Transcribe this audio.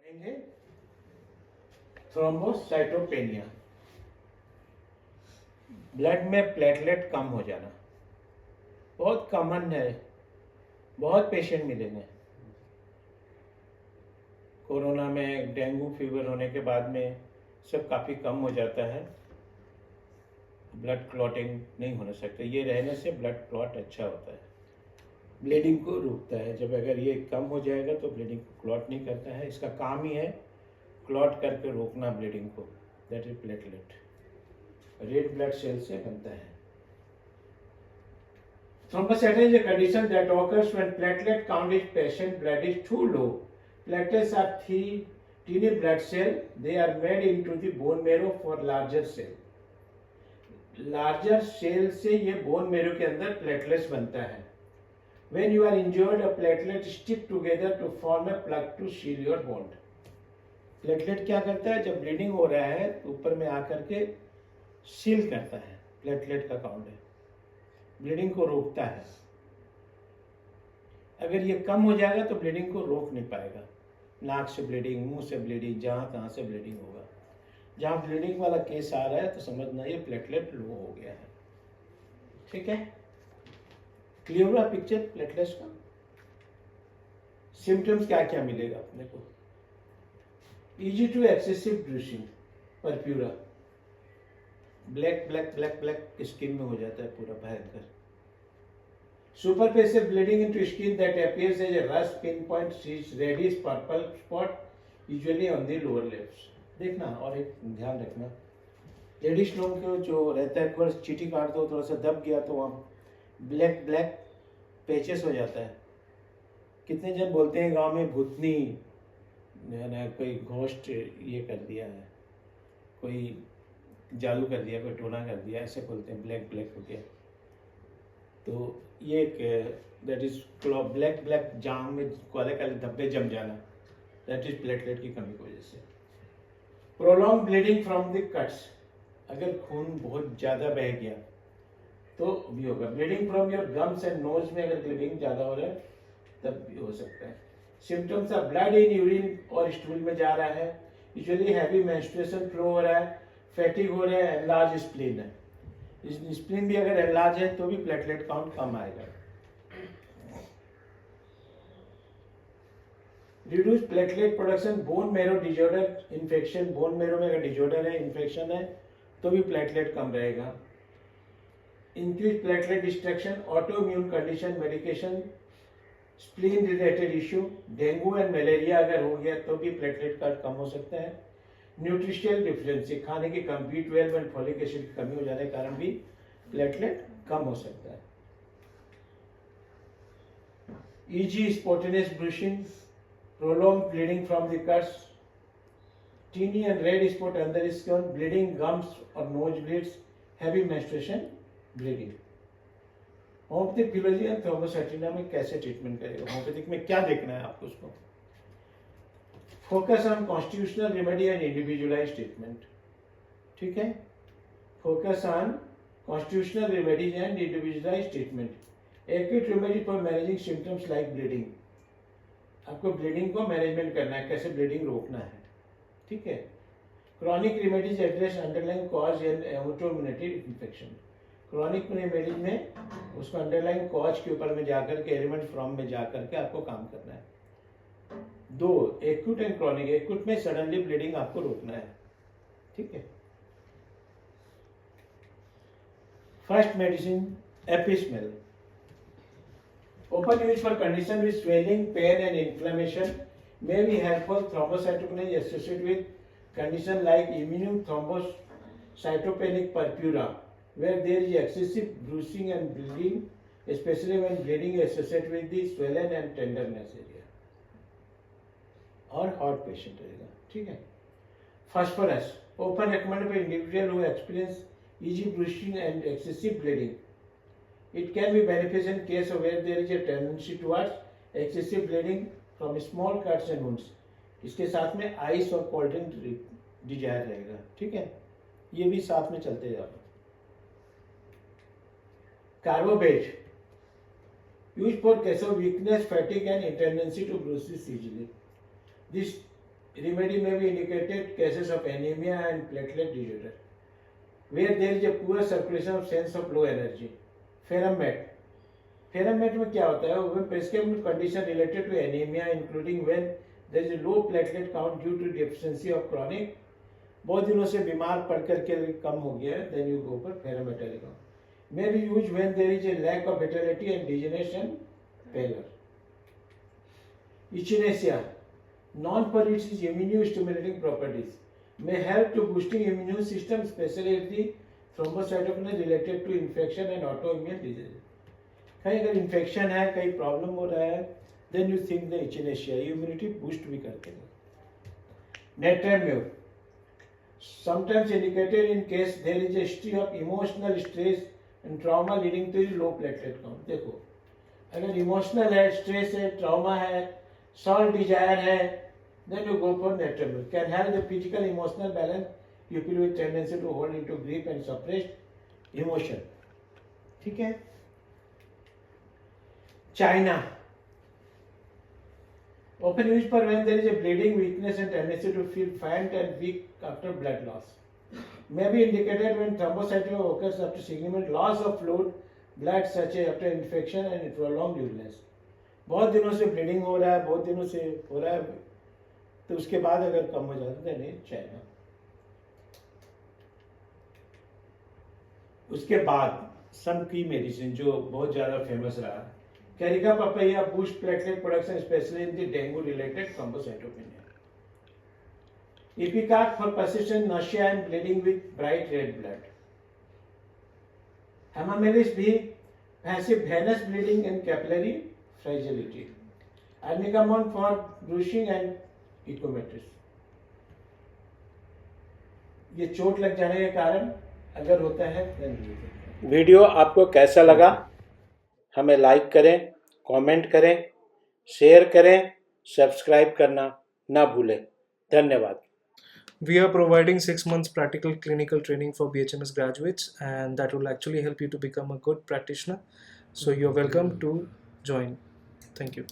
करेंगे thrombocytopenia, blood में platelet कम हो जाना बहुत कॉमन है। बहुत पेशेंट मिलेंगे कोरोना में, डेंगू फीवर होने के बाद में सब काफ़ी कम हो जाता है। ब्लड क्लॉटिंग नहीं होने सकते, ये रहने से ब्लड क्लॉट अच्छा होता है, ब्लीडिंग को रोकता है। जब अगर ये कम हो जाएगा तो ब्लीडिंग को क्लॉट नहीं करता है। इसका काम ही है क्लॉट करके रोकना ब्लीडिंग को। That is platelet, red blood cell से बनता है। Thrombocytopenia is a condition that occurs when platelet count in patient blood is too low. Platelets are teeny blood cell. They are made into the bone marrow for larger cell. Larger cell से ये bone marrow के अंदर platelets बनता है। When you are injured, a platelet stick together to form a plug to seal your wound. Platelet क्या करता है? जब ब्लीडिंग हो रहा है तो ऊपर में आकर के सील करता है। प्लेटलेट का काउंट है, ब्लीडिंग को रोकता है। अगर ये कम हो जाएगा तो ब्लीडिंग को रोक नहीं पाएगा। नाक से ब्लीडिंग, मुंह से ब्लीडिंग, जहाँ तहाँ से ब्लीडिंग होगा। जहाँ ब्लीडिंग वाला केस आ रहा है तो समझना ये प्लेटलेट लो हो गया है। ठीक है, क्लियर हुआ पिक्चर प्लेटलेट्स का? सिम्टम्स क्या क्या मिलेगा अपने को? Easy to excessive bruising, purpura, black black black black skin में हो जाता है पूरा भयंकर। Superficial bleeding into skin that appears as a rust pinpoint reddish purple spot usually on the lower lips. देखना और एक ध्यान रखना, लेडीज लोगों को जो रहता है थोड़ा चीटी काट दो, थोड़ा सा दब गया तो वहाँ ब्लैक ब्लैक पैचेस हो जाता है। कितने जन बोलते हैं गांव में भूतनी, कोई घोस्ट ये कर दिया है, कोई जादू कर दिया, कोई टोना कर दिया, ऐसे बोलते हैं, ब्लैक ब्लैक हो गया। तो ये दैट इज ब्लैक ब्लैक जांग में काले काले धब्बे जम जाना, दैट इज प्लेटलेट की कमी की वजह से। Prolong bleeding from the cuts, अगर खून बहुत ज़्यादा बह गया तो भी होगा। Bleeding from your gums and nose में अगर ब्लीडिंग ज़्यादा हो रहा है तब भी हो सकता है। Symptoms of blood in urine और स्टूल में जा रहा है, यूजुअली हैवी मेंस्ट्रुएशन फ्लो हो रहा है, फैटिग हो रहा है, एनलार्ज स्प्लीन है। स्प्लीन भी अगर एनलार्ज है तो भी प्लेटलेट काउंट कम आएगा। Reduce platelet production, bone marrow disorder, infection, bone marrow में अगर डिजॉर्डर है, इन्फेक्शन है तो भी प्लेटलेट कम रहेगा। Increase platelet destruction, auto immune condition, medication, spleen related issue, dengue and malaria अगर हो गया तो भी प्लेटलेट काउंट कम हो सकता है। न्यूट्रिशनल डिफिशिएंसी, खाने की कम, B12 एंड फॉलिक एसिड की कमी हो जाने के कारण भी प्लेटलेट कम हो सकता है। Easy spontaneous bruising, prolonged bleeding from the cuts, tiny and red spot अंदर स्किन, ब्लीडिंग गम्स और nose bleeds, heavy menstruation, bleeding. Homeopathic philology and thrombocytopenia में कैसे ट्रीटमेंट करेगा? होम्योपैथिक में क्या देखना है आपको? उसको focus on constitutional remedy and individualised treatment. ठीक है, focus on constitutional remedies and individualised treatment. Acute remedy for managing symptoms like bleeding, आपको ब्लीडिंग को मैनेजमेंट करना है, कैसे ब्लीडिंग रोकना है। ठीक है, chronic remedies address underlying cause and autoimmunity infection. Chronic remedies में उसको अंडरलाइंग कॉज के ऊपर में जाकर के, एलिमेंट फॉर्म में जाकर के आपको काम करना है। दो, एक्यूट एंड क्रॉनिक। एक्यूट में सडनली ब्लीडिंग आपको रोकना है। ठीक है, first medicine apis mel, open use for condition with swelling, pain and inflammation, may be helpful. Thrombocytopenia is associated with condition like immune thrombocytopenic purpura, where there is excessive bruising and bleeding, especially when bleeding is associated with the swollen and tenderness area. और hot patient रहेगा। ठीक है, phosphorus, open recommended for individual who experience easy bruising and excessive bleeding. It can be beneficial in case of where there is a tendency towards excessive bleeding from small cuts and wounds. इसके साथ में ice और cold drink Dzire रहेगा। ठीक है, ये भी साथ में चलते जाओ। Carbo veg, use for case of weakness, fatigue and tendency to bruises easily. This remedy may be indicated cases of anemia and platelet disorder, where there is a poor circulation of sense of low energy. Ferromet. Ferromet में क्या होता है? When prescribed condition related to anemia, including when there is a low platelet count due to deficiency of chronic, बहुत दिनों से बीमार पड़ करके कम हो गया है, then you go for ferrometallicum. May be used when there is a lack of vitality and degeneration failure. Echinacea, known for its immunostimulating properties, may help to boosting immune system, especially if the thrombocytopenia is related to infection and autoimmune disease. कहीं अगर infection है, कहीं problem हो रहा है, then you think the echinacea, immunity boost भी करते हैं. Natramur, sometimes indicated in case there is a history of emotional stress and trauma leading to low platelet count. देखो, अगर इमोशनल है, स्ट्रेस है, ट्रॉमा है, सॉल्ट डिजायर है, then you go for Natramur. Can help the physical emotional balance people with tendency to hold into grief and suppressed emotion. ठीक है. China, often used for when there is a bleeding, weakness and tendency to feel faint and weak after blood loss. May be indicated when thrombocytopenia occurs after significant loss of fluid, blood such as after infection and prolonged illness. बहुत दिनों से bleeding हो रहा है, बहुत दिनों से हो रहा है, तो उसके बाद अगर कम हो जाता है, नहीं चाइना. उसके बाद सम की मेडिसिन जो बहुत ज़्यादा फेमस रहा, carica papaya boost platelet production specially in the dengue related thrombocytopenia. Ipecac for persistent nausea and bleeding with bright red blood. Hamamelis भी passive venous bleeding and capillary fragility. Arnicamol for bruising and echometis. ये चोट लग जाने के कारण अगर होता है. वीडियो आपको कैसा लगा? हमें लाइक करें, कमेंट करें, शेयर करें, सब्सक्राइब करना ना भूलें. धन्यवाद. We are providing 6 months practical clinical training for BHMS graduates, and that will actually help you to become a good practitioner. So you're welcome to join. Thank you.